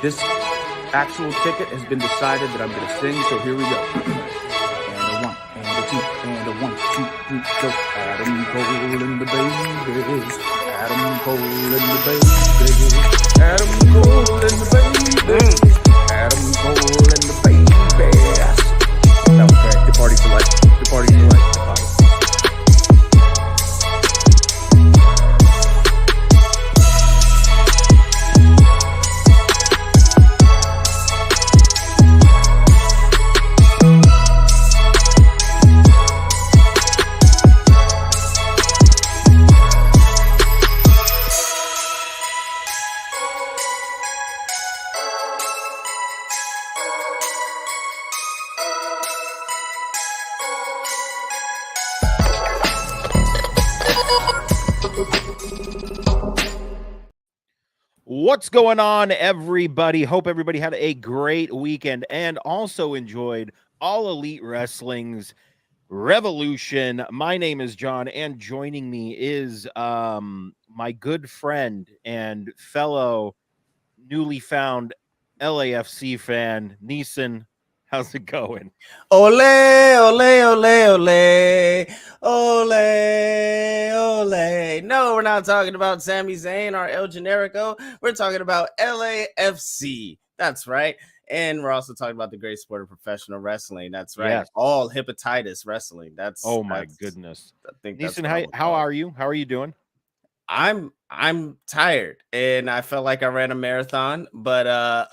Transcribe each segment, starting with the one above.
This actual ticket has been decided that I'm going to sing, so here we go. And a 1, and a 2, and a 1, 2, 3, go. Adam Cole and the babies. Adam Cole and the babies. Adam Cole and the babies. Adam Cole and the babies. Okay, the party for life. The party for life. What's going on, everybody? Hope everybody had a great weekend and also enjoyed All Elite Wrestling's Revolution. My name is John, and joining me is my good friend and fellow newly found LAFC fan, Neeson. How's it going? Ole, ole, ole, ole, ole, ole. No, we're not talking about Sami Zayn or El Generico. We're talking about LAFC. That's right. And we're also talking about the great sport of professional wrestling. That's right. Yes. All hepatitis wrestling. My goodness. I think Neeson, how are you? How are you doing? I'm tired, and I felt like I ran a marathon, but a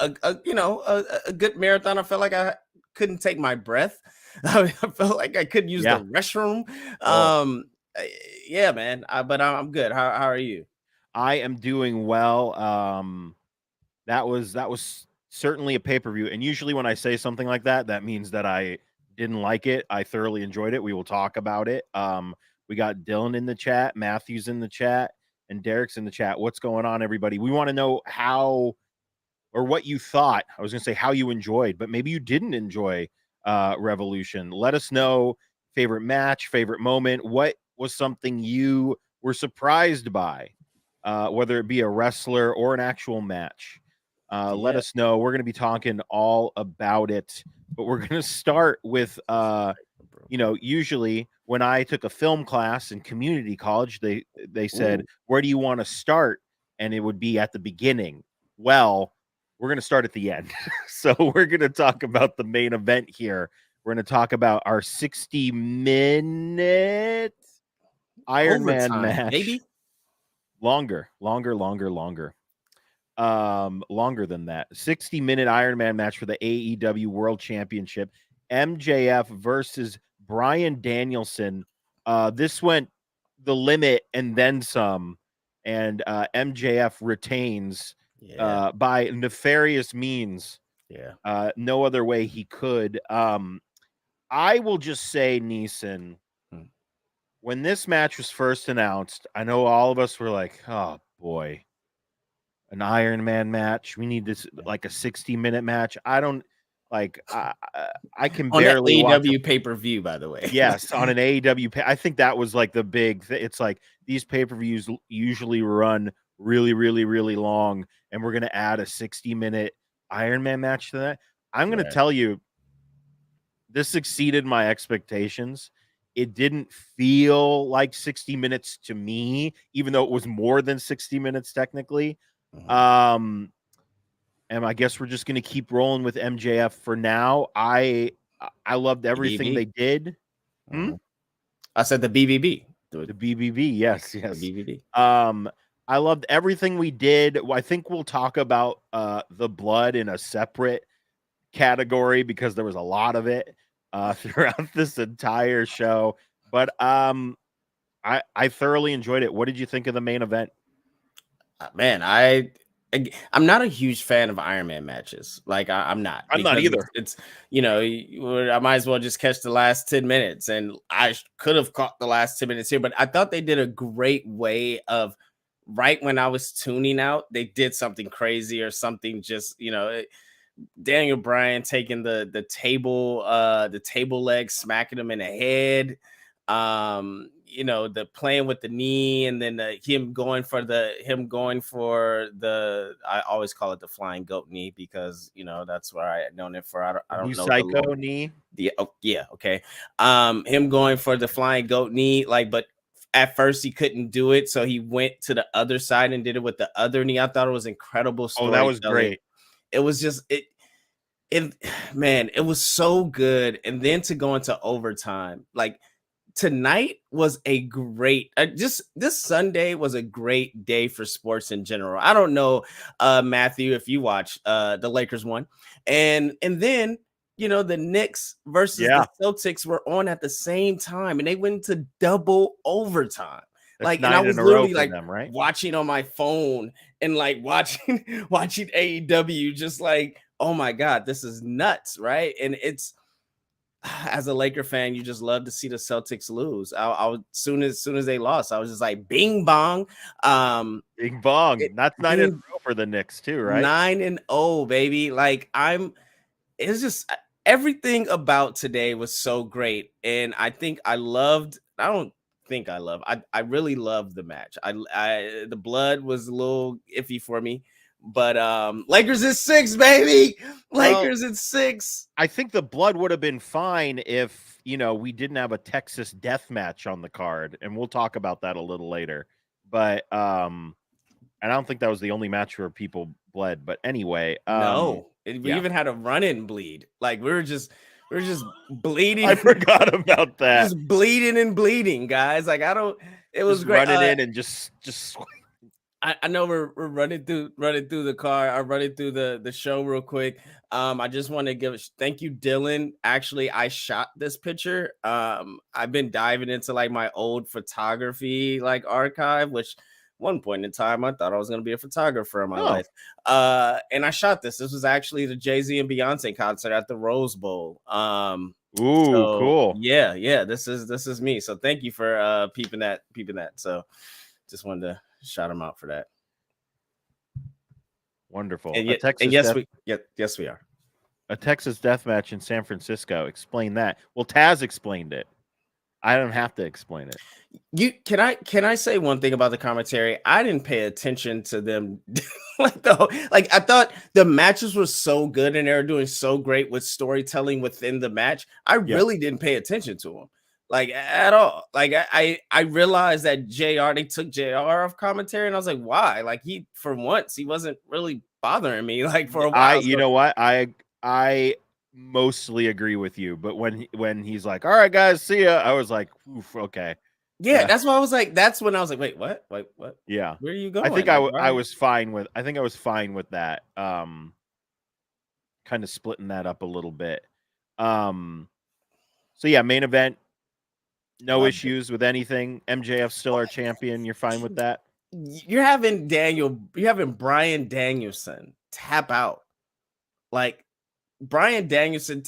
good marathon. I felt like I couldn't take my breath. I felt like I couldn't use the restroom. Yeah, man. But I'm good. How are you? I am doing well. That was certainly a pay-per-view, and usually when I say something like that, that means that I didn't like it. I thoroughly enjoyed it. We will talk about it. We got Dylan in the chat, Matthew's in the chat, and Derek's in the chat. What's going on, everybody? We want to know how or what you thought. I was going to say how you enjoyed, but maybe you didn't enjoy Revolution. Let us know favorite match, favorite moment. What was something you were surprised by, whether it be a wrestler or an actual match. Let us know. We're going to be talking all about it, but we're going to start with, usually when I took a film class in community college, they said, where do you want to start? And it would be at the beginning. Well, we're going to start at the end. So we're going to talk about the main event here. We're going to talk about our 60-minute Iron Man match. Maybe longer than that. 60-minute Iron Man match for the AEW World Championship. MJF versus Bryan Danielson. This went the limit and then some, and MJF retains by nefarious means. No other way he could. I will just say, Neeson, when this match was first announced, I know all of us were like, oh boy, an Iron Man match. We need this like a 60-minute match. I don't like. I can barely on an AEW pay-per-view, by the way. Yes, on an AEW. I think that was like the big. It's like these pay-per-views usually run really, really, really long, and we're gonna add a 60-minute Iron Man match to that. I'm gonna tell you, this exceeded my expectations. It didn't feel like 60 minutes to me, even though it was more than 60 minutes technically. And I guess we're just going to keep rolling with MJF for now. I loved everything they did. I said the BBB. The BBB, yes. The BBB. I loved everything we did. I think we'll talk about the blood in a separate category because there was a lot of it throughout this entire show. But I thoroughly enjoyed it. What did you think of the main event? Man, I'm not a huge fan of Iron Man matches. Like I'm not. I'm not either. It's I might as well just catch the last 10 minutes, and I could have caught the last 10 minutes here. But I thought they did a great way of right when I was tuning out, they did something crazy or something. Just Daniel Bryan taking the table leg, smacking him in the head. you know, the playing with the knee, and then him going for the I always call it the flying goat knee because, you know, that's where I known it for. I don't know Psycho knee. Yeah, okay. Him going for the flying goat knee, like, but at first he couldn't do it, so he went to the other side and did it with the other knee. I thought it was incredible storytelling. Oh, that was great. It was just man, it was so good. And then to go into overtime, like, tonight was a great just this Sunday was a great day for sports in general. I don't know, Matthew, if you watch the Lakers won, and then, you know, the Knicks versus the Celtics were on at the same time, and they went to double overtime. That's like, and I was literally like them, right? watching on my phone and like watching AEW, just like, oh my God, this is nuts, right? And it's, as a Laker fan, you just love to see the Celtics lose. I was soon as they lost, I was just like, bing bong. Bing bong. That's 9-0 for the Knicks too, right? 9-0, baby. Like, it's just everything about today was so great. And I really loved the match. The blood was a little iffy for me. But Lakers is 6, baby. Lakers at 6. I think the blood would have been fine if, you know, we didn't have a Texas death match on the card, and we'll talk about that a little later. But and I don't think that was the only match where people bled. But anyway, no, we even had a run-in bleed. Like, we were just bleeding. I forgot about that. Just bleeding and bleeding, guys. Like, it was great. Running in and just. I know we're running through the car. I'm running through the show real quick. I just want to thank you, Dylan. Actually, I shot this picture. I've been diving into like my old photography like archive, which one point in time I thought I was going to be a photographer in my life. And I shot this. This was actually the Jay-Z and Beyonce concert at the Rose Bowl. Cool. Yeah. This is me. So thank you for peeping that. So just wanted to shout him out for that. Wonderful. And yes, we are. A Texas death match in San Francisco. Explain that. Well, Taz explained it. I don't have to explain it. Can I say one thing about the commentary? I didn't pay attention to them. I thought the matches were so good and they were doing so great with storytelling within the match. I really didn't pay attention to them. Like, at all. Like, I realized that they took JR off commentary, and I was like, why? Like, for once, he wasn't really bothering me, like, for a while. You know what? I mostly agree with you, but when he's like, all right, guys, see ya, I was like, oof, okay. Yeah, that's why I was like, that's when I was like, wait, what? Yeah. Where are you going? I think I was fine with that. Kind of splitting that up a little bit. So yeah, main event. No issues with anything. MJF's still our champion. You're fine with that? You're having Bryan Danielson tap out. Like, Bryan Danielson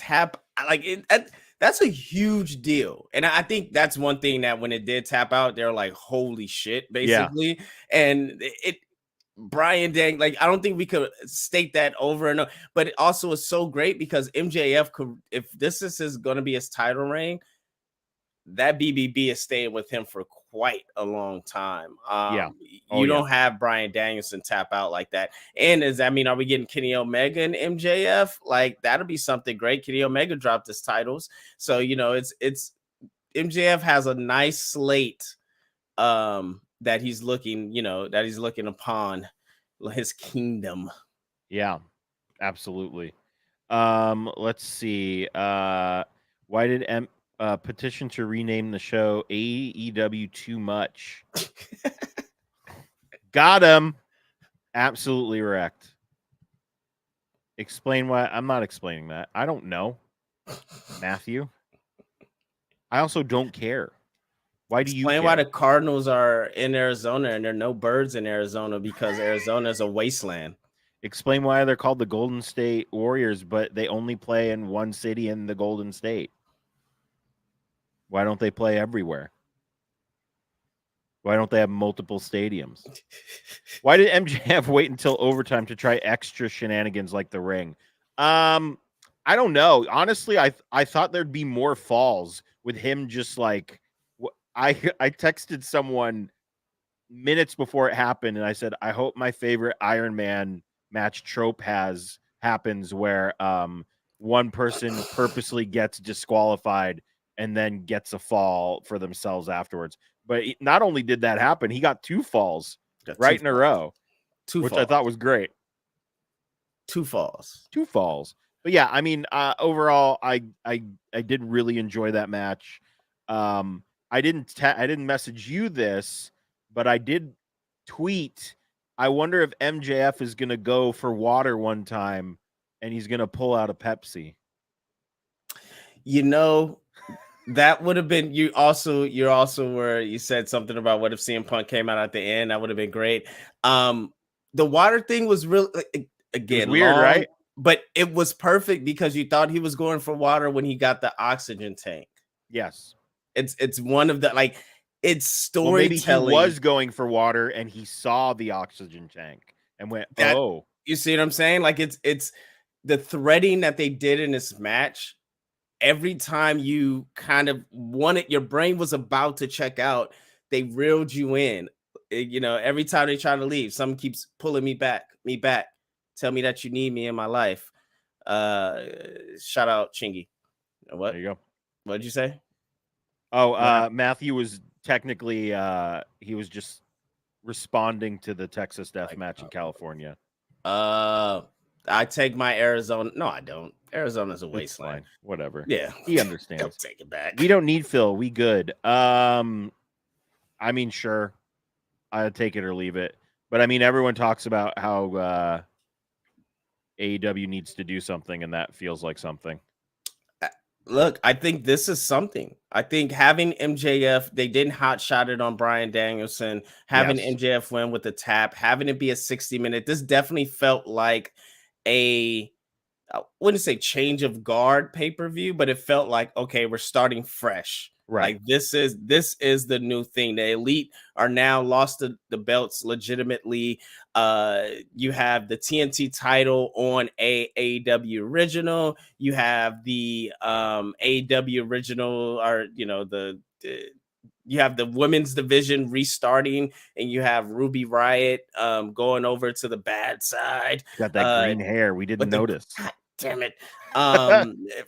that's a huge deal. And I think that's one thing that when it did tap out, they're like, holy shit, basically. Yeah. And Bryan Dang, like, I don't think we could state that over and over, but it also is so great because MJF could, if this is going to be his title reign, that BBB is staying with him for quite a long time. You don't have Bryan Danielson tap out like that. And are we getting Kenny Omega and MJF? Like, that'll be something great. Kenny Omega dropped his titles. So, you know, it's MJF has a nice slate that he's looking upon his kingdom. Yeah, absolutely. Let's see. Why did petition to rename the show AEW Too Much? Got him. Absolutely wrecked. Explain why. I'm not explaining that. I don't know, Matthew. I also don't care. Why do you explain care? Why the Cardinals are in Arizona and there are no birds in Arizona because Arizona is a wasteland? Explain why they're called the Golden State Warriors, but they only play in one city in the Golden State. Why don't they play everywhere? Why don't they have multiple stadiums? Why did MJF wait until overtime to try extra shenanigans like the ring? I don't know. Honestly, I thought there'd be more falls with him just like I texted someone minutes before it happened, and I said, I hope my favorite Iron Man match trope happens where one person purposely gets disqualified and then gets a fall for themselves afterwards. But not only did that happen, he got 2 falls right in a row, which I thought was great. 2 falls. 2 falls. But yeah, I mean, overall, I did really enjoy that match. I didn't message you this, but I did tweet. I wonder if MJF is gonna go for water one time, and he's gonna pull out a Pepsi. You know, that would have been you're also where you said something about what if CM Punk came out at the end. That would have been great. The water thing was really again weird, long, right? But it was perfect because you thought he was going for water when he got the oxygen tank. Yes, it's one of the it's storytelling. Well, maybe he was going for water and he saw the oxygen tank and went, "Oh." You see what I'm saying? Like it's the threading that they did in this match. Every time you kind of wanted, your brain was about to check out, they reeled you in. You know, every time they try to leave, someone keeps pulling me back. Tell me that you need me in my life. Shout out Chingy. What? There you go. What did you say? Oh, Matthew was technically he was just responding to the Texas death match in California. I take my Arizona. No, I don't. Arizona's a wasteland. Whatever. Yeah, he understands. Don't take it back. We don't need Phil. We good. I mean, sure, I'd take it or leave it. But I mean, everyone talks about how AEW needs to do something, and that feels like something. Look, I think this is something. I think having MJF, they didn't hot shot it on Bryan Danielson, having MJF win with the tap, having it be a 60-minute. This definitely felt like I wouldn't say change of guard pay-per-view, but it felt like, okay, we're starting fresh. Right. Like this is the new thing. The Elite are now lost the belts legitimately. You have the TNT title on AEW original. You have the AEW original, or you have the women's division restarting, and you have Ruby Riott going over to the bad side. Got that green hair. We didn't notice. God damn it.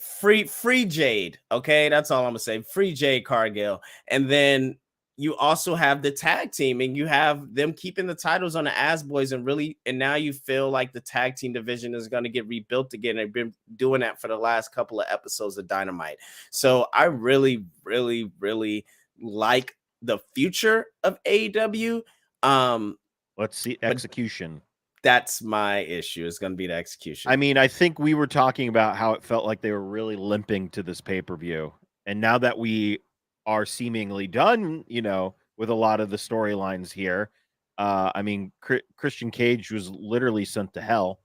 Free Jade. Okay, that's all I'm gonna say. Free Jade Cargill. And then you also have the tag team, and you have them keeping the titles on the Ass Boys, and now you feel like the tag team division is going to get rebuilt again. They've been doing that for the last couple of episodes of Dynamite. So I really, really, really like the future of AEW. Let's see execution. That's my issue. It's going to be the execution. I mean, I think we were talking about how it felt like they were really limping to this pay-per-view. And now that we are seemingly done, with a lot of the storylines here, I mean, Christian Cage was literally sent to hell.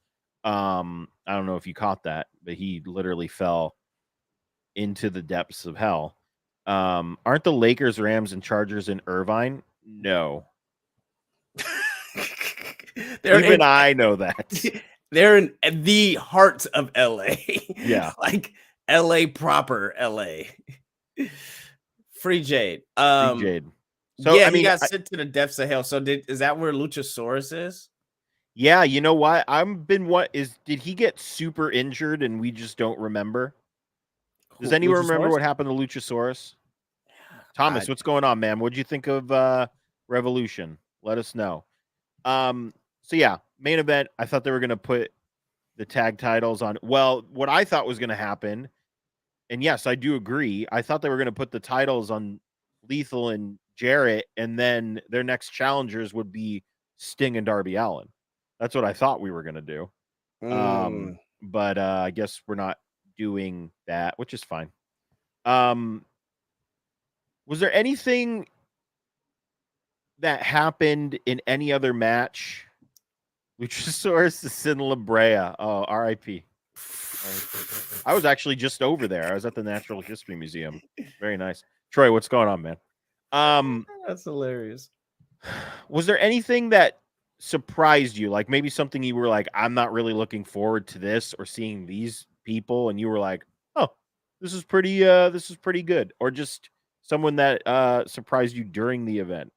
I don't know if you caught that, but he literally fell into the depths of hell. Aren't the Lakers, Rams, and Chargers in Irvine? No. I know that. They're in the heart of LA. Yeah. Like LA proper LA. Free Jade. Free Jade. So yeah, I mean, he got sent to the depths of hell. So is that where Luchasaurus is? Yeah, you know what? Did he get super injured and we just don't remember? Does anyone remember what happened to Luchasaurus? Thomas, what's going on, man? What'd you think of Revolution? Let us know. So yeah, main event. I thought they were gonna put the tag titles on. Well, what I thought was gonna happen, and yes, I do agree. I thought they were gonna put the titles on Lethal and Jarrett, and then their next challengers would be Sting and Darby Allin. That's what I thought we were gonna do. But I guess we're not doing that, which is fine. Was there anything that happened in any other match? Luchasaurus is in La Brea. Oh, R.I.P. I was actually just over there. I was at the Natural History Museum. Very nice. Troy, what's going on, man? That's hilarious. Was there anything that surprised you? Like maybe something you were like, I'm not really looking forward to this or seeing these people, and you were like, oh, this is pretty good, or just someone that surprised you during the event?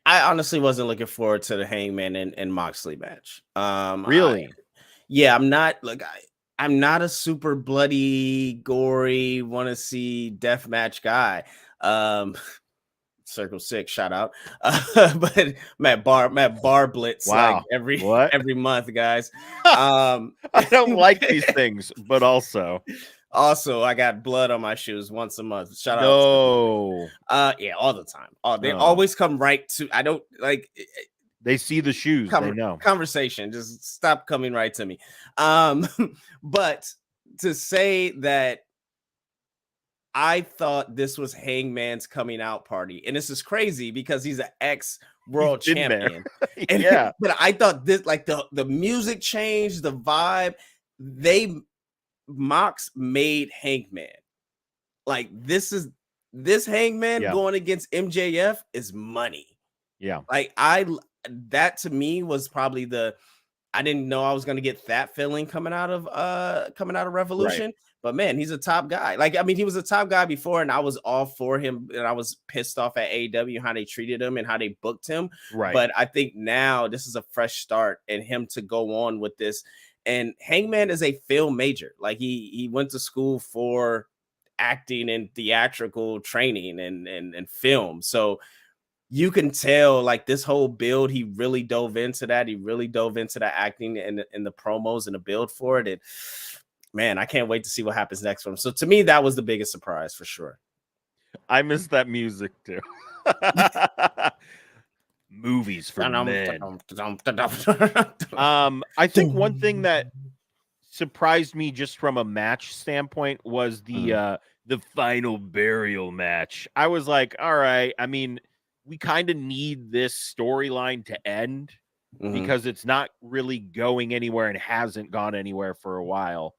I honestly wasn't looking forward to the Hangman and Moxley match. Really? I'm not a super bloody, gory, want to see death match guy. Circle 6, shout out. But Matt Bar Blitz Wow. like every What? month, guys. I don't like these things, but also I got blood on my shoes once a month. Shout out. no. Yeah, all the time. They No. always come right to. I don't like. They see the shoes. They know. Conversation. Just stop coming right to me. But to say that I thought this was Hangman's coming out party, and this is crazy because he's an ex-world champion. Yeah, but I thought this, like the music changed, the vibe. Mox made Hangman. Like this Hangman going against MJF is money. Yeah. Like that to me was probably I didn't know I was going to get that feeling coming out of Revolution. Right. But man, he's a top guy. Like, I mean, he was a top guy before, and I was all for him, and I was pissed off at AEW how they treated him and how they booked him. Right. But I think now this is a fresh start, and him to go on with this. And Hangman is a film major. Like he went to school for acting and theatrical training and film. So you can tell, like, this whole build, he really dove into that. He really dove into the acting and the promos and the build for it. And man, I can't wait to see what happens next for him. So to me, that was the biggest surprise for sure. I miss that music too. Movies for men. I think one thing that surprised me just from a match standpoint was the final burial match. I was like, all right, I mean, we kind of need this storyline to end because it's not really going anywhere and hasn't gone anywhere for a while.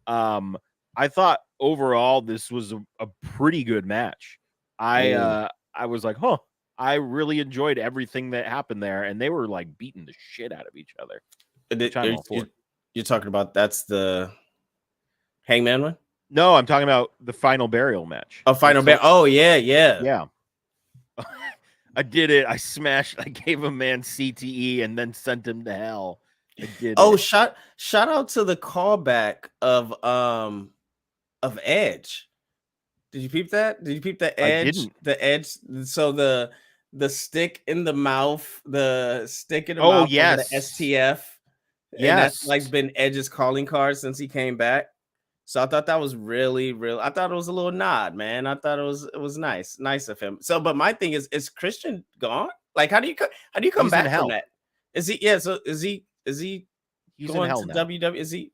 I thought overall this was a pretty good match. I was like, huh, I really enjoyed everything that happened there, and they were like beating the shit out of each other. You're talking about that's the Hangman one? No, I'm talking about the final burial match. Oh, final burial. Oh, yeah. I did it. I smashed. I gave a man CTE and then sent him to hell. I did. Oh, shout out to the callback of Edge. Did you peep that? Did you peep the Edge? I didn't. The Edge. So the stick in the mouth, the stick in the mouth. Yes. The STF. Yes. That's like been Edge's calling card since he came back. So I thought that was really, I thought it was a little nod, man. I thought it was nice of him. So, but my thing is Christian gone? Like, how do you come back from that? Is he? Yeah. So is he? He's going in hell to now. WWE? Is he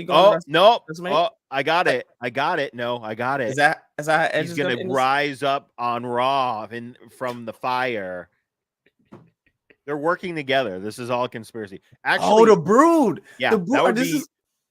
going? Oh no! Oh, I got it. I got it. No, I got it. Is that how Edge He's gonna rise up on Raw from the fire? They're working together. This is all conspiracy. Actually, the Brood. Yeah, the Brood.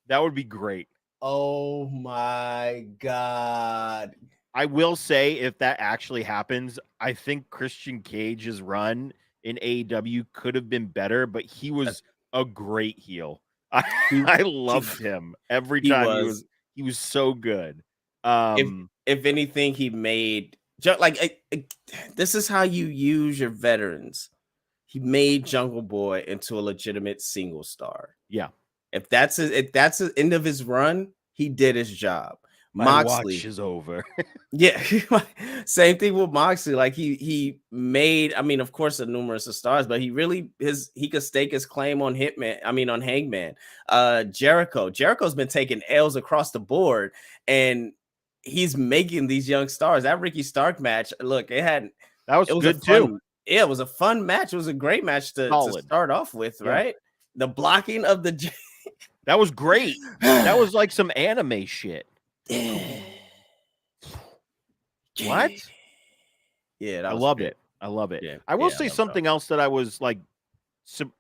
That would be great. Oh my God. I will say, if that actually happens, I think Christian Cage's run in AEW could have been better, but he was a great heel. I loved him every time. He was so good. If anything, he made this is how you use your veterans. He made Jungle Boy into a legitimate single star. Yeah. If that's the end of his run, he did his job. My watch is over. Yeah, same thing with Moxley. Like he made, I mean, of course, the numerous of stars, but he could stake his claim on on Hangman. Jericho's been taking L's across the board, and he's making these young stars. That Ricky Stark match, look, it was good too. Yeah, it was a fun match. It was a great match to start off with, right? The blocking of the that was great. That was like some anime shit. What? Yeah, I loved it. I love it. Yeah. I will say something else that I was like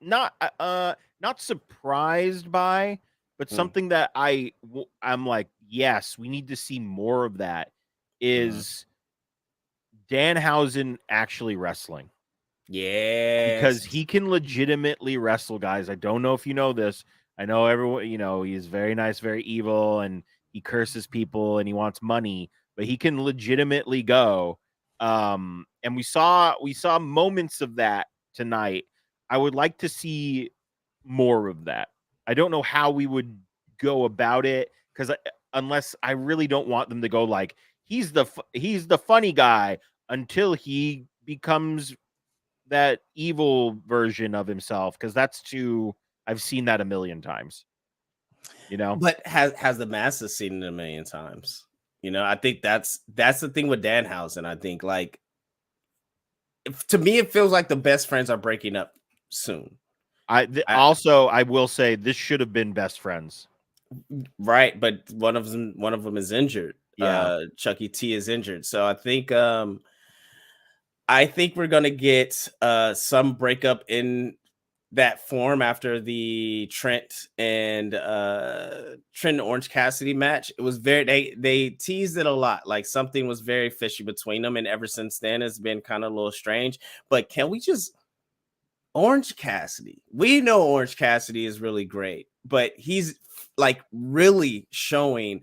not surprised by, but something that I'm like, yes, we need to see more of that is Danhausen actually wrestling. Yeah, because he can legitimately wrestle, guys. I don't know if you know this. I know everyone, he is very nice, very evil, and he curses people and he wants money, but he can legitimately go. And we saw moments of that tonight. I would like to see more of that. I don't know how we would go about it, because unless I really don't want them to go like he's the funny guy until he becomes that evil version of himself, because that's too, I've seen that a million times, you know. But has the masses seen it a million times? You know, I think that's the thing with Danhausen. I think, like, to me, it feels like the best friends are breaking up soon. Also, I will say this should have been best friends, right? But one of them is injured. Yeah. Chucky T is injured, so I think we're gonna get some breakup in that form after the Trent and Orange Cassidy match. It was they teased it a lot, like something was very fishy between them, and ever since then it's been kind of a little strange. But can we just Orange Cassidy? We know Orange Cassidy is really great, but he's like really showing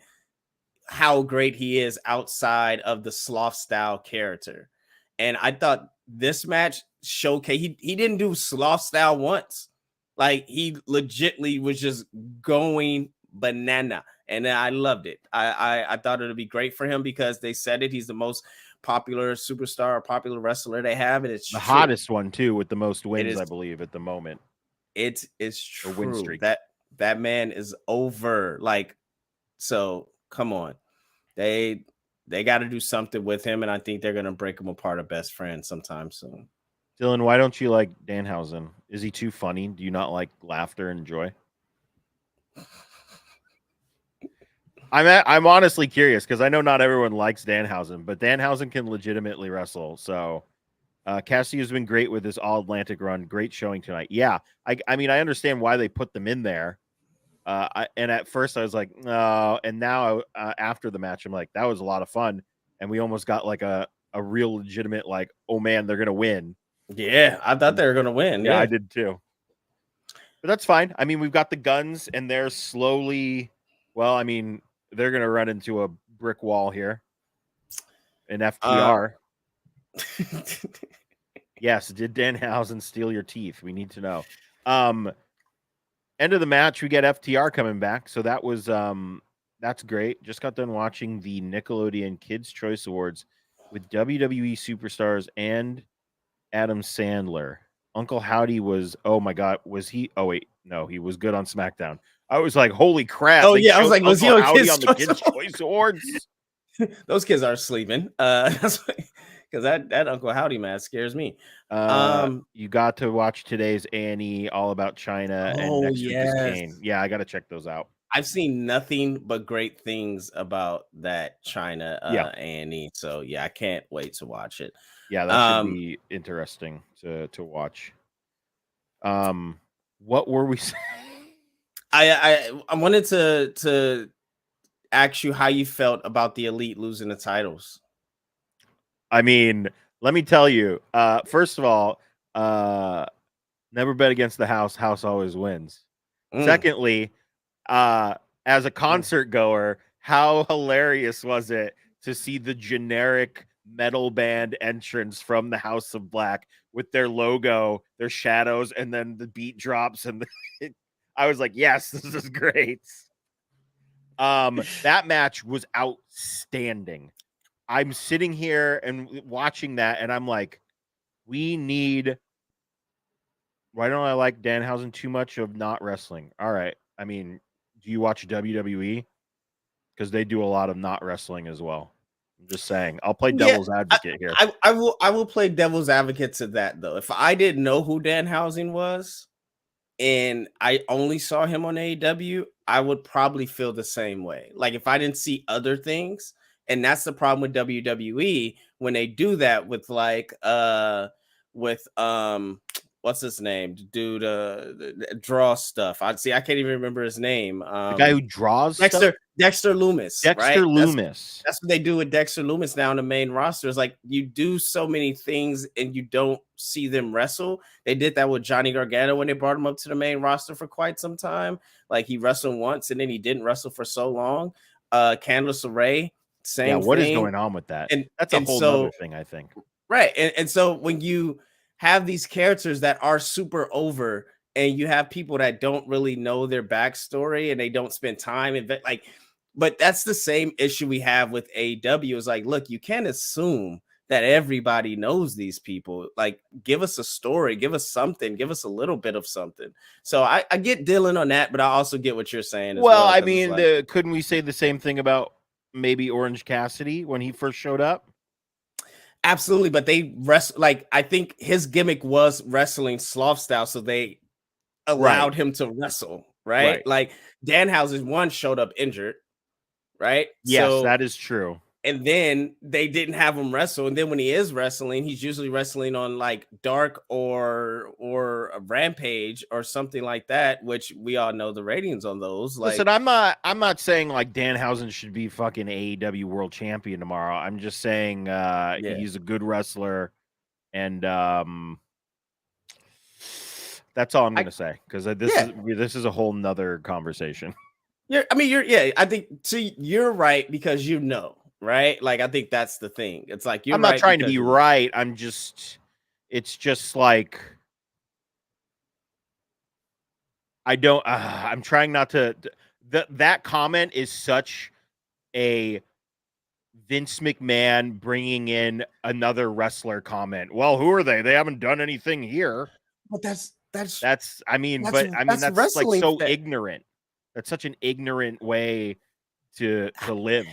how great he is outside of the sloth style character. And I thought this match showcase he didn't do sloth style once. Like, he legitly was just going banana, and I loved it. I thought it would be great for him, because they said it. He's the most popular superstar or popular wrestler they have, and it's the true. hottest one too, with the most wins, I believe, at the moment. It is true. Win streak. That man is over. Like, so come on, they got to do something with him, and I think they're gonna break him apart of best friends sometime soon. Dylan, why don't you like Danhausen? Is he too funny? Do you not like laughter and joy? I'm honestly curious, because I know not everyone likes Danhausen, but Danhausen can legitimately wrestle. So Cassidy has been great with his All Atlantic run. Great showing tonight. Yeah, I mean, I understand why they put them in there. And at first I was like, no. And now after the match, I'm like, that was a lot of fun. And we almost got like a real legitimate, like, oh man, they're going to win. Yeah, I thought they were going to win. Yeah, I did too. But that's fine. I mean, we've got the guns, and they're slowly, well, I mean, they're going to run into a brick wall here in FTR. Yes, did Danhausen steal your teeth? We need to know. End of the match, we get FTR coming back. So that was that's great. Just got done watching the Nickelodeon Kids Choice Awards with WWE superstars and Adam Sandler. Uncle Howdy was, oh my God, was he? Oh wait, no, he was good on SmackDown. I was like, holy crap! Oh yeah, I was like, was he on the Kids Choice Awards? Those kids are sleeping. That's because that Uncle Howdy man scares me. You got to watch today's Annie, All About China, and next week is Kane. Yeah, I got to check those out. I've seen nothing but great things about that China Annie. So yeah, I can't wait to watch it. Yeah, that should be interesting to watch. What were we saying? I wanted to ask you how you felt about the Elite losing the titles. I mean, let me tell you. First of all, never bet against the house. House always wins. Secondly, as a concert goer, how hilarious was it to see the generic metal band entrance from the House of Black with their logo, their shadows, and then the beat drops, and I was like, yes, this is great. That match was outstanding. I'm sitting here and watching that, and I'm like, why don't I like Danhausen too much of not wrestling? All right. I mean, do you watch WWE? Because they do a lot of not wrestling as well. I'm just saying. I'll play devil's advocate here. I will play devil's advocate to that, though. If I didn't know who Danhausen was and I only saw him on AEW, I would probably feel the same way. Like, if I didn't see other things, and that's the problem with WWE when they do that with like what's his name? Dude, draw stuff. I can't even remember his name. The guy who draws Dexter Lumis. Dexter Lumis. That's what they do with Dexter Lumis now in the main roster. It's like, you do so many things and you don't see them wrestle. They did that with Johnny Gargano when they brought him up to the main roster for quite some time. Like, he wrestled once and then he didn't wrestle for so long. Candice LeRae, same what thing. is going on with that? And that's a and whole so other thing, I think. right. And so when you have these characters that are super over, and you have people that don't really know their backstory and they don't spend time like, but that's the same issue we have with AEW. Is like, look, you can't assume that everybody knows these people. Like, give us a story, give us something, give us a little bit of something. So I get Dylan on that, but I also get what you're saying as well. I 'cause it's mean, like, couldn't we say the same thing about maybe Orange Cassidy when he first showed up? absolutely, but they like, I think his gimmick was wrestling sloth style, so they allowed him to wrestle, right? Like, Danhausen one showed up injured, right? Yes, So, that is true. and then they didn't have him wrestle, and then when he is wrestling, he's usually wrestling on like Dark or a Rampage or something like that, which we all know the ratings on those. Like, Listen, I'm not saying like Danhausen should be fucking AEW world champion tomorrow. I'm just saying he's a good wrestler, and that's all I'm gonna say, because this is a whole nother conversation. I think, see, you're right because you know, right? Like, I think that's the thing. It's like, I'm not trying to be right. It's just like, I'm trying not to. That comment is such a Vince McMahon bringing in another wrestler comment. Well, who are they? They haven't done anything here. But that's that's like so ignorant. That's such an ignorant way to live.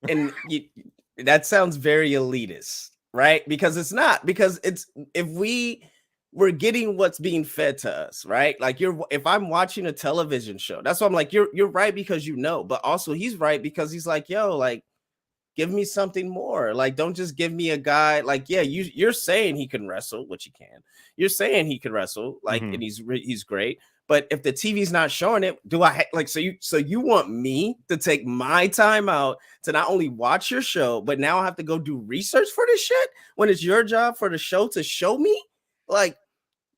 And that sounds very elitist, right? Because it's not, because it's, if we're getting what's being fed to us, right? Like, if I'm watching a television show, that's why I'm like, you're right, because you know, but also he's right because he's like, yo, like, give me something more. Like, don't just give me a guy. Like, yeah, you're saying he can wrestle, which he can. You're saying he can wrestle, like, and he's great. But if the TV's not showing it, do I like, so you want me to take my time out to not only watch your show, but now I have to go do research for this shit when it's your job for the show to show me? Like,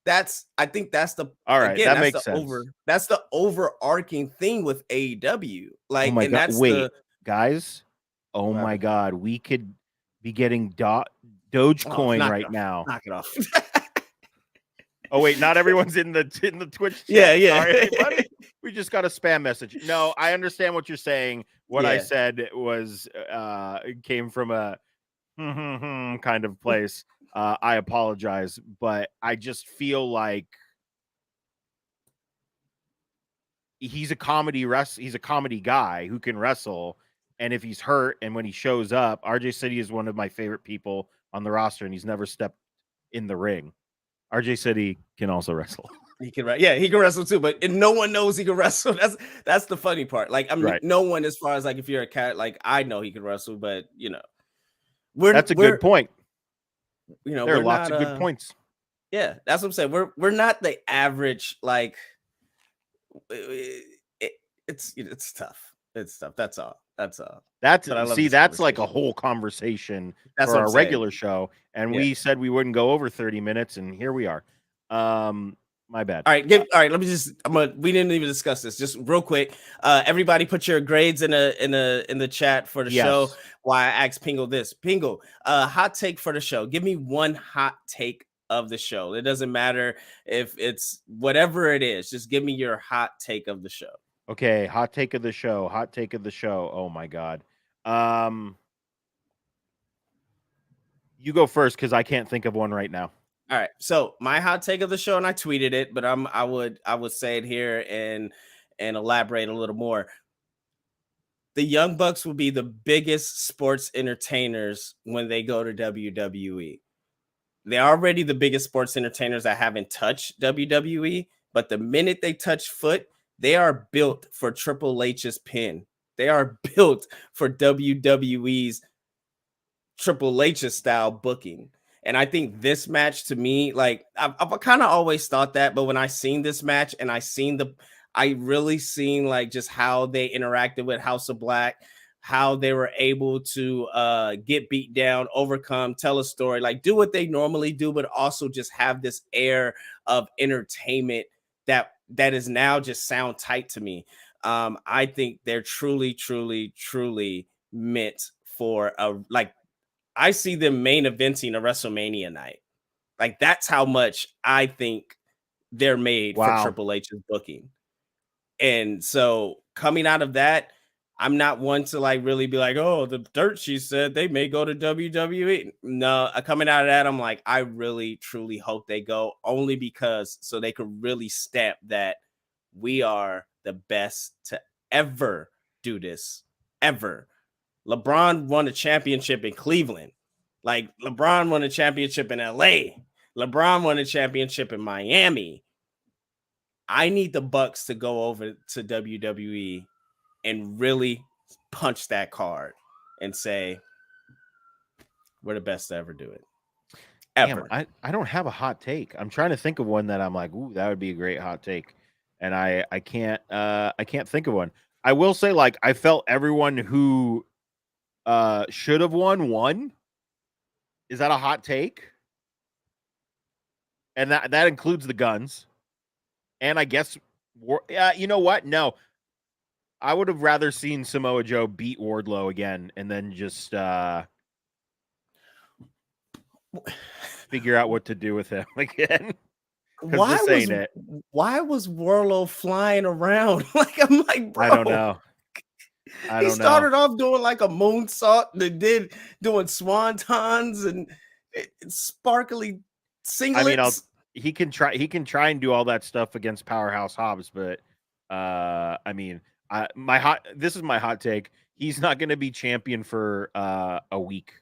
I think that's the, all right. Again, that makes sense. That's the overarching thing with AEW. Like, oh my and God. that's Wait, guys. Oh my God, we could be getting Dogecoin right now. Knock it off. Oh wait, not everyone's in the Twitch Yeah. chat. Sorry, everybody. We just got a spam message. No, I understand what you're saying. What I said was came from a kind of place. I apologize, but I just feel like he's a comedy guy who can wrestle. And if he's hurt and when he shows up, RJ City is one of my favorite people on the roster, and he's never stepped in the ring. RJ City can also wrestle. He can wrestle too, but no one knows he can wrestle. That's the funny part. Like, no one, as far as like, if you're a cat, like, I know he can wrestle, but you know, that's a good point. You know, there are lots of good points. Yeah, that's what I'm saying. We're not the average, like, it's tough. It's tough. That's all. That's like a whole conversation for our regular show, and we said we wouldn't go over 30 minutes, and here we are. My bad. All right, let me we didn't even discuss this. Just real quick, everybody put your grades in the chat for the show. Why I asked Pingo this. Pingo, hot take for the show. Give me one hot take of the show. It doesn't matter if it's whatever it is. Just give me your hot take of the show. Okay, hot take of the show. Oh my God. You go first, because I can't think of one right now. All right. So my hot take of the show, and I tweeted it, but I would say it here and elaborate a little more. The Young Bucks will be the biggest sports entertainers when they go to WWE. They're already the biggest sports entertainers that haven't touched WWE, but the minute they touch foot, they are built for Triple H's pin. They are built for WWE's Triple H's style booking. And I think this match, to me, like, I've kind of always thought that, but when I seen this match and I really seen like just how they interacted with House of Black, how they were able to get beat down, overcome, tell a story, like do what they normally do, but also just have this air of entertainment that is now just sound tight to me. I think they're truly, truly, truly meant for I see them main eventing a WrestleMania night. Like that's how much I think they're made for Wow. Triple H's booking. And so coming out of that, I'm not one to like really be like, oh, the dirt she said they may go to WWE. No, coming out of that, I'm like, I really truly hope they go, only because so they could really stamp that we are the best to ever do this. Ever. LeBron won a championship in Cleveland. Like LeBron won a championship in LA. LeBron won a championship in Miami. I need the Bucks to go over to WWE and really punch that card and say, we're the best to ever do it. Ever. Damn, I don't have a hot take. I'm trying to think of one that I'm like, ooh, that would be a great hot take. And I can't think of one. I will say, like, I felt everyone who should have won. Is that a hot take? And that includes the Guns. And I guess, you know what? No, I would have rather seen Samoa Joe beat Wardlow again, and then just figure out what to do with him again. Why was Wardlow flying around? Like I'm like, bro, I don't know. He started off doing like a moonsault, and did doing swantons and sparkly singlets. I mean, he can try and do all that stuff against Powerhouse Hobbs, but I mean, this is my hot take. He's not going to be champion for a week.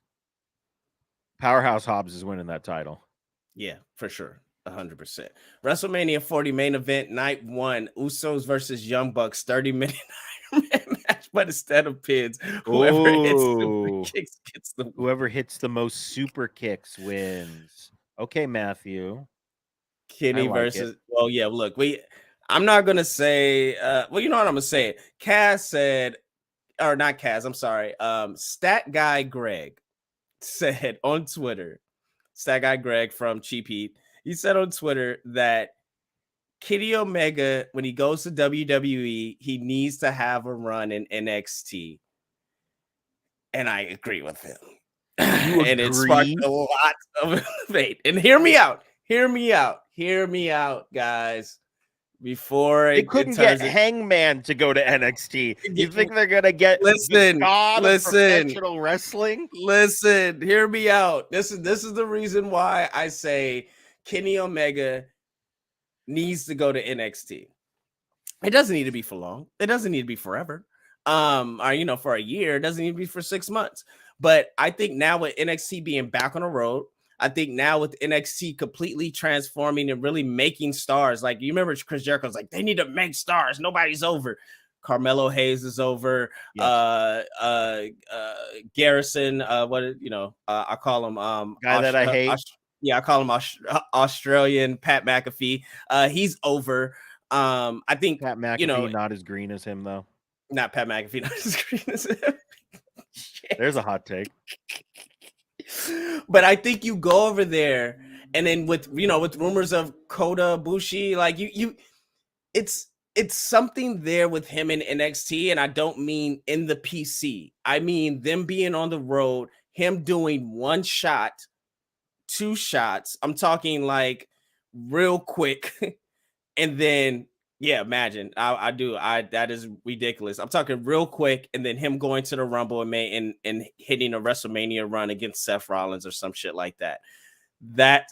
Powerhouse Hobbs is winning that title. Yeah, for sure. 100%. WrestleMania 40 main event night 1, Usos versus Young Bucks 30-minute match, but instead of pins, whoever hits the most super kicks wins. Okay, Matthew. Kenny versus well, yeah, look, I'm not gonna say well, you know what I'm gonna say. Cass said, or not Cass, I'm sorry. Stat Guy Greg said on Twitter, Stat Guy Greg from Cheap Heat, he said on Twitter that Kenny Omega, when he goes to WWE, he needs to have a run in NXT. And I agree with him. And it sparked a lot of debate. And hear me out, guys. Before they couldn't get Hangman to go to NXT. You think they're gonna get listen, professional wrestling? Listen, hear me out. This is the reason why I say Kenny Omega needs to go to NXT. It doesn't need to be for long. It doesn't need to be forever. Or for a year. It doesn't need to be for 6 months. But I think now with NXT being back on the road, I think now with NXT completely transforming and really making stars, like you remember Chris Jericho's like, they need to make stars. Nobody's over. Carmelo Hayes is over. Yes. Garrison, I call him guy that I hate. I call him Australian Pat McAfee. He's over. I think Pat McAfee not as green as him though. Not Pat McAfee, not as green as him. There's a hot take. But I think you go over there, and then with rumors of Kota Ibushi, like it's something there with him in NXT, and I don't mean in the PC. I mean them being on the road, him doing 1 shot, 2 shots. I'm talking like real quick, and then imagine that is ridiculous. I'm talking real quick, and then him going to the Rumble and hitting a WrestleMania run against Seth Rollins or some shit like that. Then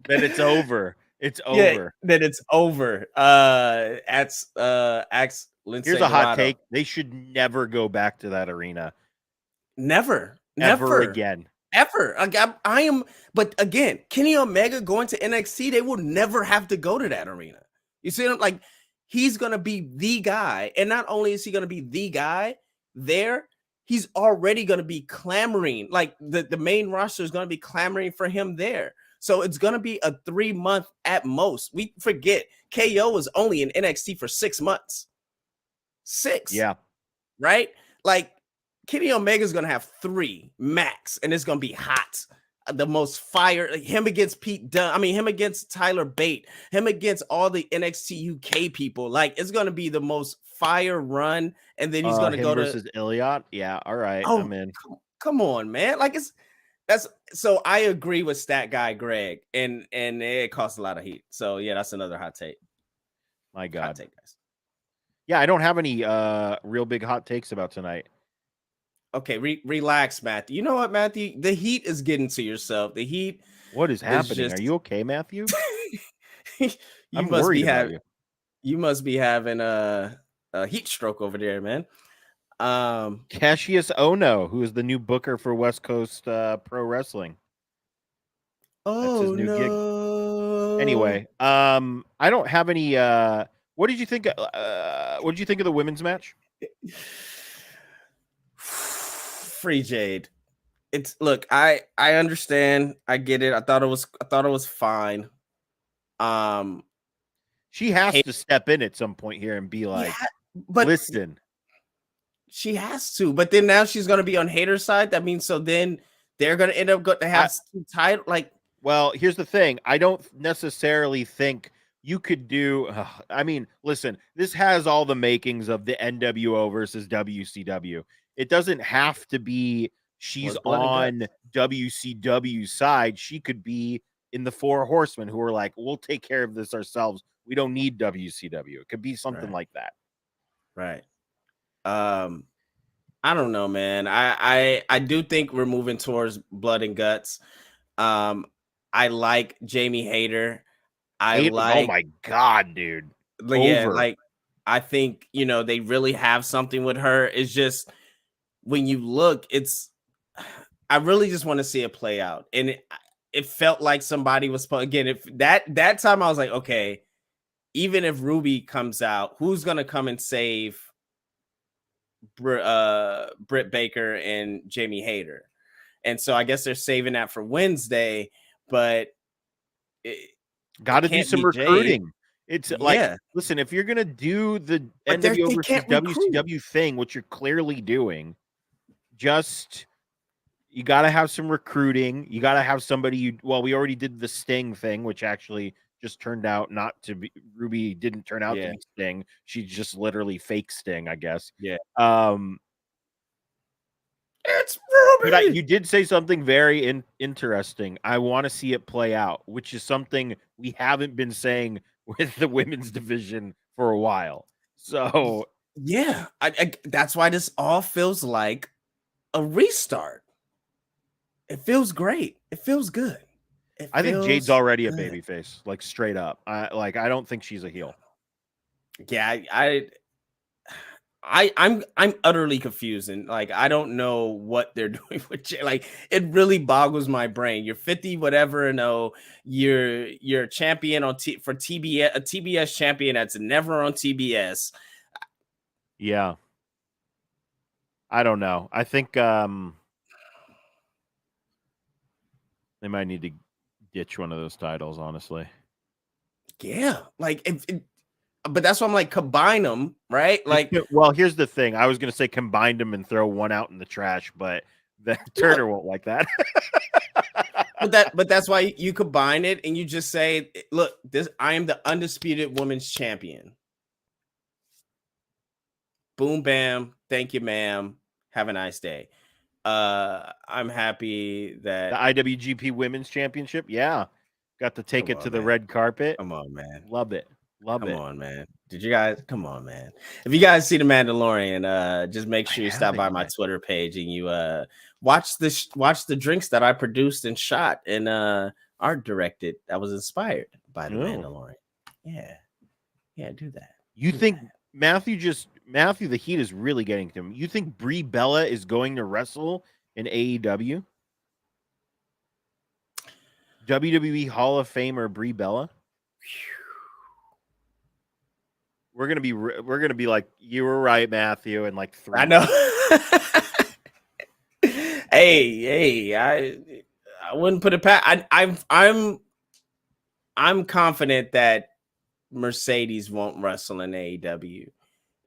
it's over. It's over. Yeah, then it's over. Ask Lindsay. Here's a hot take. They should never go back to that arena. Never again. Ever. I am, but again, Kenny Omega going to NXT, they will never have to go to that arena. You see what like he's gonna be the guy, and not only is he gonna be the guy there, he's already gonna be clamoring. Like the main roster is gonna be clamoring for him there. So it's gonna be a 3-month at most. We forget KO was only in NXT for 6 months. 6. Yeah. Right? Like Kenny Omega is going to have 3 max, and it's going to be hot. the most fire. Like, him against Pete Dunne. I mean, him against Tyler Bate. Him against all the NXT UK people. Like, it's gonna be the most fire run. And then he's gonna him go to versus Iliad. Yeah, all right, oh, I'm in. come on, man. Like that's so I agree with stat guy Greg, and it costs a lot of heat. So yeah, that's another hot take. My God. Hot take, guys. Yeah, I don't have any real big hot takes about tonight. Okay, relax, Matthew. You know what, Matthew? The heat is getting to yourself. The heat. What is happening? just- Are you okay, Matthew? you I'm must worried be about having. you. You must be having a heat stroke over there, man. Cassius Ono, who is the new booker for West Coast Pro Wrestling. That's his new gig. Anyway, I don't have any. What did you think? What did you think of the women's match? Free Jade. It's look. I understand. I get it. I thought it was fine. She has to step in at some point here and be like, but listen. She has to, but then now she's going to be on hater side. That means so then they're going to end up going to have title. Like, well, here's the thing. I don't necessarily think you could do. I mean, listen, this has all the makings of the NWO versus WCW. It doesn't have to be she's on WCW's side. She could be in the Four Horsemen who are like, we'll take care of this ourselves. We don't need WCW. It could be something like that. Right. I don't know, man. I do think we're moving towards blood and guts. I like Jamie Hayter. Oh my God, dude. Yeah, like I think, they really have something with her. It's just when you look, I really just want to see it play out. And it felt like somebody was again, if that time I was like, okay, even if Ruby comes out, who's gonna come and save Britt Baker and Jamie Hayter? And so I guess they're saving that for Wednesday, but got to do some recruiting. It's like, listen, if you're gonna do the NWO versus WCW thing, which you're clearly doing, you got to have some recruiting. You got to have somebody. We already did the Sting thing, which actually just turned out not to be. Ruby didn't turn out to be Sting. She just literally fake Sting, I guess. Yeah. It's Ruby. But you did say something very interesting. I want to see it play out, which is something we haven't been saying with the women's division for a while. So yeah, that's why this all feels like a restart. It feels great. It feels good. I think Jade's already a babyface, like straight up. I don't think she's a heel. Yeah, I'm utterly confused, and like I don't know what they're doing with Jade. Like it really boggles my brain. You're 50 whatever and you're a champion for TBS, a TBS champion that's never on TBS. Yeah. I don't know. I think they might need to ditch one of those titles, honestly. Yeah, like but that's why I'm like, combine them, right? Like, well, here's the thing. I was gonna say combine them and throw one out in the trash, but Turner won't like that. but that's why you combine it and you just say, look, I am the undisputed women's champion. Boom, bam. Thank you, ma'am. Have a nice day. I'm happy that the IWGP Women's Championship, got to take it to the red carpet. Come on, man. Love it. Come on, man. Did you guys? Come on, man. If you guys see The Mandalorian, just make sure you stop by my Twitter page and you watch the drinks that I produced and shot and art directed that was inspired by The Mandalorian. Yeah, do that. You think Matthew, the heat is really getting to him. You think Brie Bella is going to wrestle in AEW? WWE Hall of Famer Brie Bella? We're gonna be like, you were right, Matthew, and like 3 I know. hey, I wouldn't put it past. I'm confident that Mercedes won't wrestle in AEW.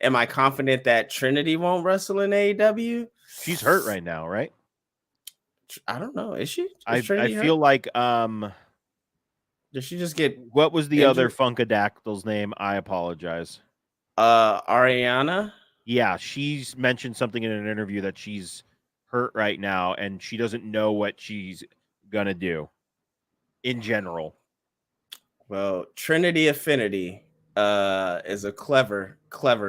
Am I confident that Trinity won't wrestle in AEW? She's hurt right now, right? I don't know. Is she? I Is Trinity feel hurt? like Did she just get what was the other injured? Funkadactyl's name? I apologize. Ariana? Yeah, she's mentioned something in an interview that she's hurt right now and she doesn't know what she's gonna do in general. Well, Trinity Affinity is a clever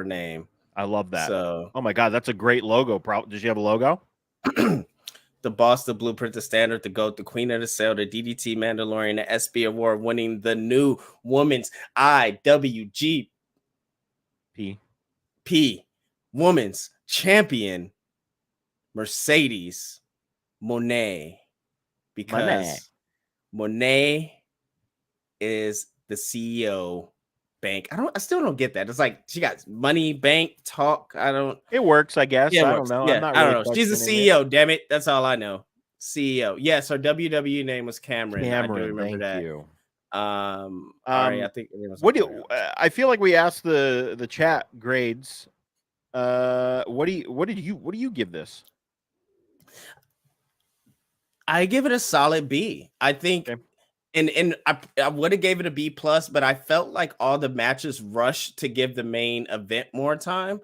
name. I love that. So Oh my god, that's a great logo. Does she have a logo? the boss, the blueprint, the standard, the GOAT, the queen of the sale, the DDT Mandalorian, the SB award winning, the new women's IWGP women's champion, Mercedes Monet. Because Monet is the CEO. Bank. I still don't get that. It's like she got money, bank, talk. It works, I guess. Yeah, I don't know. Yeah, I'm not I really don't know. She's the questioning CEO. Damn it, that's all I know. CEO. Yes, her WWE name was Cameron. I do remember that. You. Ari, I think. What do you, I feel like we asked the chat grades. What do you give this? I give it a solid B. I think. Okay. And I would have gave it a B plus, but I felt like all the matches rushed to give the main event more time.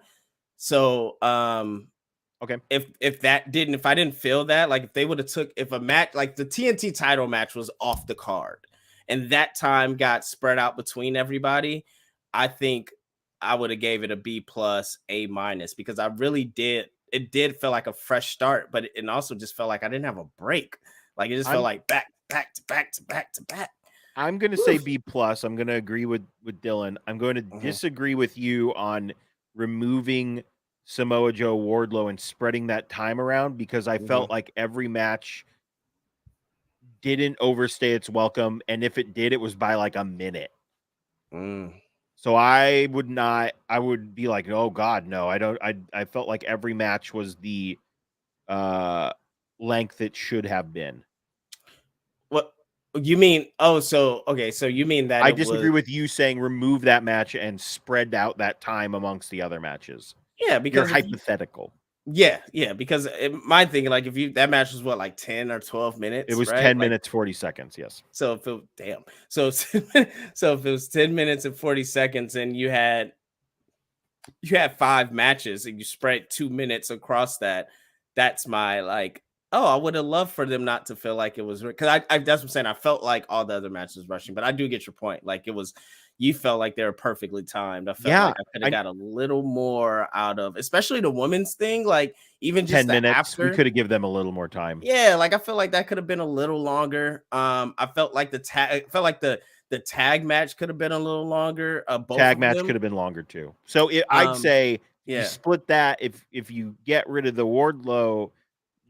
So okay. If I didn't feel that, like if they would have if a match like the TNT title match was off the card and that time got spread out between everybody, I think I would have gave it a B plus, A minus, because I really did. It did feel like a fresh start, but it also just felt like I didn't have a break. Like it just felt like back to back. I'm going to say B plus. I'm going to agree with Dylan. I'm going to disagree with you on removing Samoa Joe, Wardlow, and spreading that time around, because I felt like every match didn't overstay its welcome, and if it did, it was by like a minute. So I would be like, oh God, no, I don't. I felt like every match was the length it should have been. What you mean? Oh, so you mean that I disagree with you saying remove that match and spread out that time amongst the other matches. Yeah, because you're hypothetical. Yeah, because my thinking, like, if that match was what, like 10 or 12 minutes? It was right? 10 minutes 40 seconds. Yes. So if it was 10 minutes and 40 seconds, and you had 5 matches, and you spread 2 minutes across that, that's my like. Oh, I would have loved for them not to feel like it was, because I that's what I'm saying. I felt like all the other matches rushing, but I do get your point. Like it was, you felt like they were perfectly timed. I felt like I could have got a little more out of, especially the women's thing. Like even just 10 minutes, after, we could have given them a little more time. Yeah, like I feel like that could have been a little longer. I felt like the tag match could have been a little longer. Tag match could have been longer too. So I'd say you split that. If you get rid of the Wardlow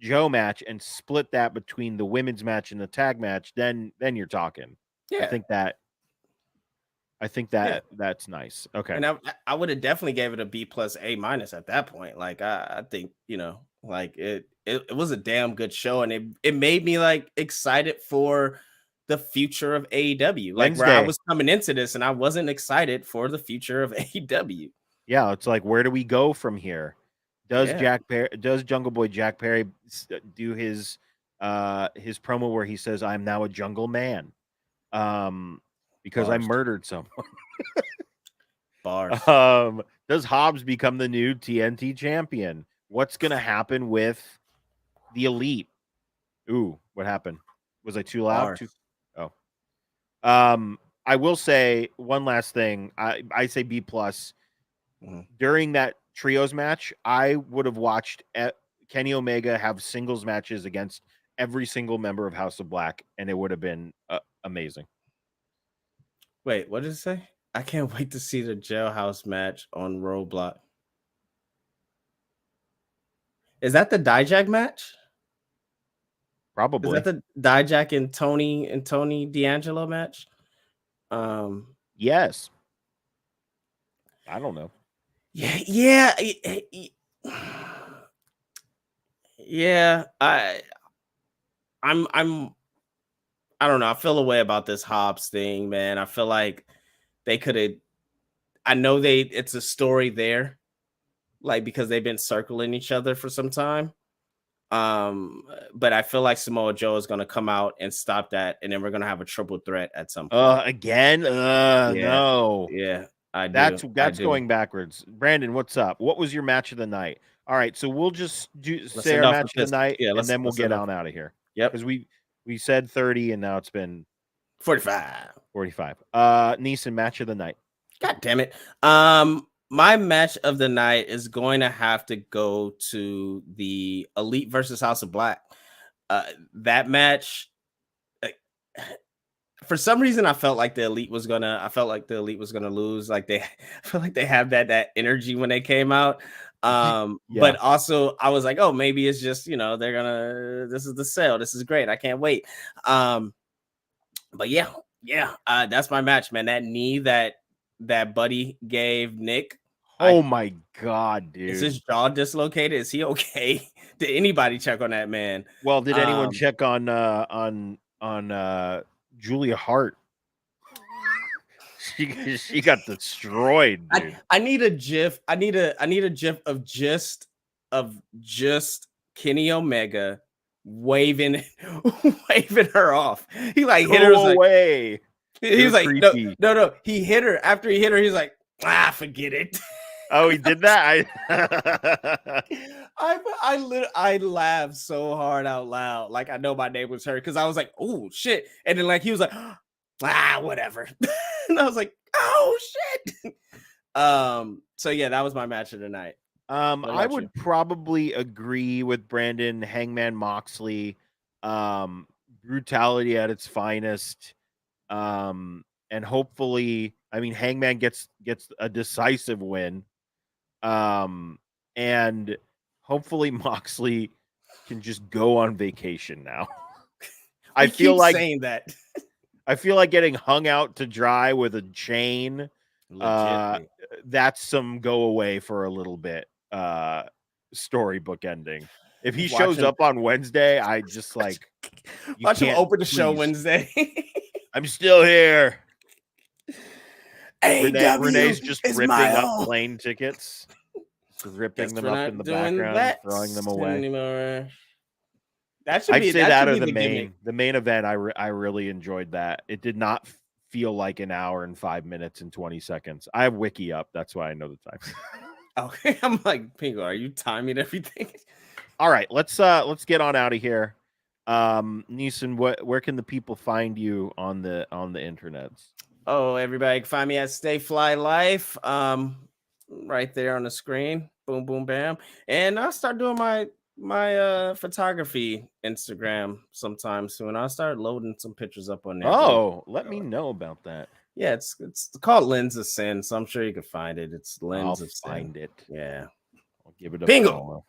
Joe match and split that between the women's match and the tag match, then you're talking. Yeah. I think that's nice. Okay. And I would have definitely gave it a B plus, A minus at that point. Like I think, like it was a damn good show, and it made me like excited for the future of AEW. Like Wednesday. Where I was coming into this and I wasn't excited for the future of AEW. Yeah, it's like, where do we go from here? Does Jungle Boy Jack Perry do his promo where he says, "I'm now a jungle man," because I murdered someone? Bars. Does Hobbs become the new TNT champion? What's gonna happen with the Elite? Ooh, what happened? Was I too loud? I will say one last thing. I say B plus. During that trios match, I would have watched Kenny Omega have singles matches against every single member of House of Black, and it would have been amazing. Wait, what did it say? I can't wait to see the Jailhouse match on Roadblock. Is that the Dijak match? Probably. Is that the Dijak and Tony D'Angelo match? Yes. I don't know. Yeah. I don't know. I feel a way about this Hobbs thing, man. I feel like they could have. I know it's a story there, like because they've been circling each other for some time. But I feel like Samoa Joe is gonna come out and stop that, and then we're gonna have a triple threat at some point. Again? Yeah, No. yeah, I That's do. going backwards. Brandon, what's up? What was your match of the night? All right, so we'll just say our enough match of of the this. night, Yeah, and then we'll let's get enough. on out of here. Yep, Because we said 30, and now it's been 45. 45. Neeson, match of the night. God damn it. My match of the night is going to have to go to the Elite versus House of Black. That match, for some reason, I felt like the Elite was gonna lose. Like I feel like they have that energy when they came out. But also I was like, oh, maybe it's just, this is the sale. This is great. I can't wait. But yeah, that's my match, man. That knee that Buddy gave Nick. Oh my god, dude. Is his jaw dislocated? Is he okay? Did anybody check on that man? Well, did anyone check on Julia Hart? She got destroyed, dude. I need a gif. I need a gif of just Kenny Omega waving her off. He like hit her away. He was like, no. He hit her. After he hit her, he's like, forget it. Oh, he did that. I laughed so hard out loud, like I know my name was heard, because I was like, oh shit, and then like he was like, whatever, and I was like, oh shit. So yeah, that was my match of the night. I would probably agree with Brandon. Hangman Moxley, brutality at its finest, and hopefully, I mean, Hangman gets a decisive win. And hopefully Moxley can just go on vacation now. I feel like saying that. I feel like getting hung out to dry with a chain. That's some go away for a little bit. Storybook ending. If he shows up on Wednesday, I just like watch him open the show Wednesday. I'm still here. Renee's just ripping up plane tickets, ripping them up in the background, and throwing them away. That should be. I'd say that or the main event. I really enjoyed that. It did not feel like an hour and 5 minutes and 20 seconds. I have Wiki up, that's why I know the time. Okay, I'm like, Pingo, are you timing everything? All right, let's get on out of here. Neeson, where can the people find you on the internets? Oh, everybody can find me at Stay Fly Life. Right there on the screen. Boom, boom, bam. And I'll start doing my photography Instagram sometime soon. I'll start loading some pictures up on there. Oh, let me know about that. Yeah, it's called Lens of Sin, so I'm sure you can find it. It's Lens of Sin. Find it. Yeah. I'll give it a bingo. Follow.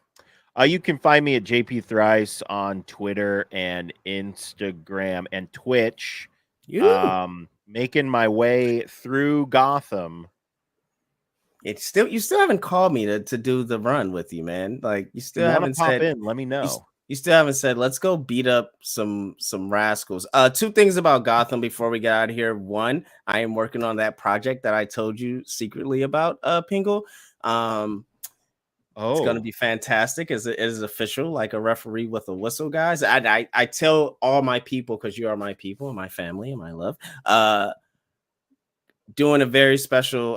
You can find me at JP Thrice on Twitter and Instagram and Twitch. Making my way through Gotham. You still haven't called me to do the run with you, man. Like you still haven't said. Let me know. You still haven't said, let's go beat up some rascals. Two things about Gotham before we get out of here. One, I am working on that project that I told you secretly about, Pingle. It's going to be fantastic. It is official, like a referee with a whistle, guys. I tell all my people, because you are my people, my family, and my love, doing a very special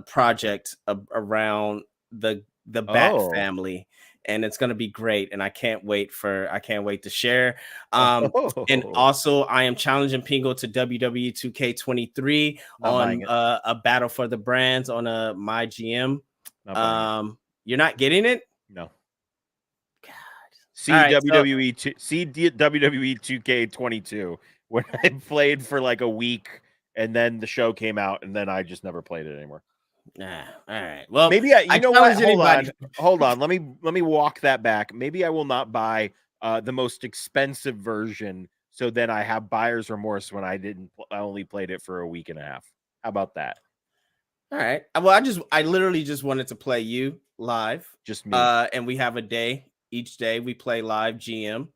project around the Bat family. And it's going to be great. And I can't wait to share. And also I am challenging Pingo to WWE 2K23 on a battle for the brands on my GM. You're not getting it? No. God. See WWE 2K22 when I played for like a week and then the show came out and then I just never played it anymore. All right. Well, maybe you know what? Hold on. Let me walk that back. Maybe I will not buy the most expensive version, so then I have buyer's remorse when I only played it for a week and a half. How about that? All right. Well, I literally just wanted to play you live, just me. And we have a day. Each day we play live GM,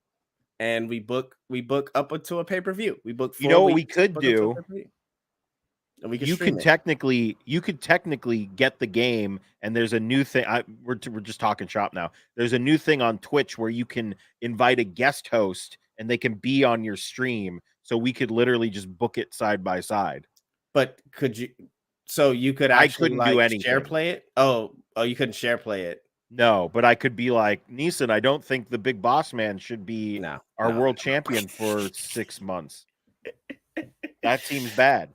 and we book up to a pay-per-view. We book. You know what we could do? And we can you stream could it. technically get the game, and there's a new thing. We're just talking shop now. There's a new thing on Twitch where you can invite a guest host, and they can be on your stream. So we could literally just book it side by side. But could you? So you could I actually couldn't do like anything. share play it. Oh, you couldn't share play it. No, but I could be like, Neeson, I don't think the big boss man should be our world champion for 6 months. That seems bad.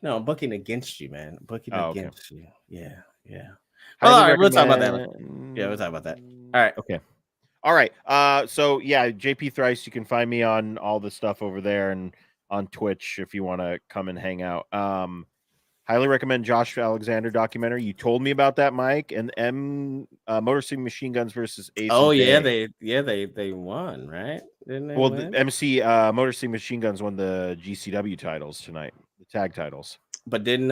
No, I'm booking against you, man. Booking against you. Yeah. Well, all right, we'll talk about that. Yeah, we'll talk about that. All right. Okay. All right. So yeah, JP Thrice, you can find me on all the stuff over there and on Twitch if you want to come and hang out. Highly recommend Josh Alexander documentary. You told me about that, Mike, and Motor City Machine Guns versus Ace. Oh yeah, they won, right? Didn't they win? The MC Motor City Machine Guns won the GCW titles tonight, the tag titles. But didn't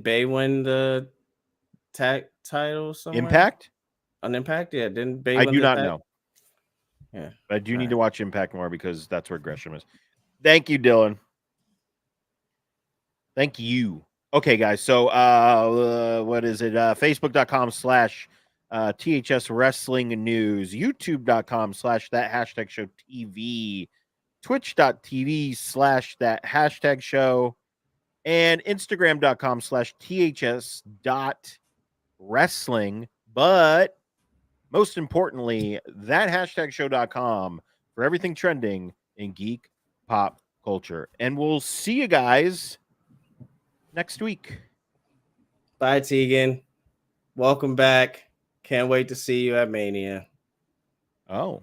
Bay win the tag title somewhere? Impact? On Impact, yeah. Didn't Bay? I do not know. Yeah, but I do need to watch Impact more because that's where Gresham is. Thank you, Dylan. Thank you. Okay, guys. So, what is it? Facebook.com/THS Wrestling News, YouTube.com/that #show TV, Twitch.tv/that #show, and Instagram.com/THS.wrestling. But most importantly, that #show.com for everything trending in geek pop culture. And we'll see you guys next week. Bye, Tegan. Welcome back. Can't wait to see you at Mania. Oh.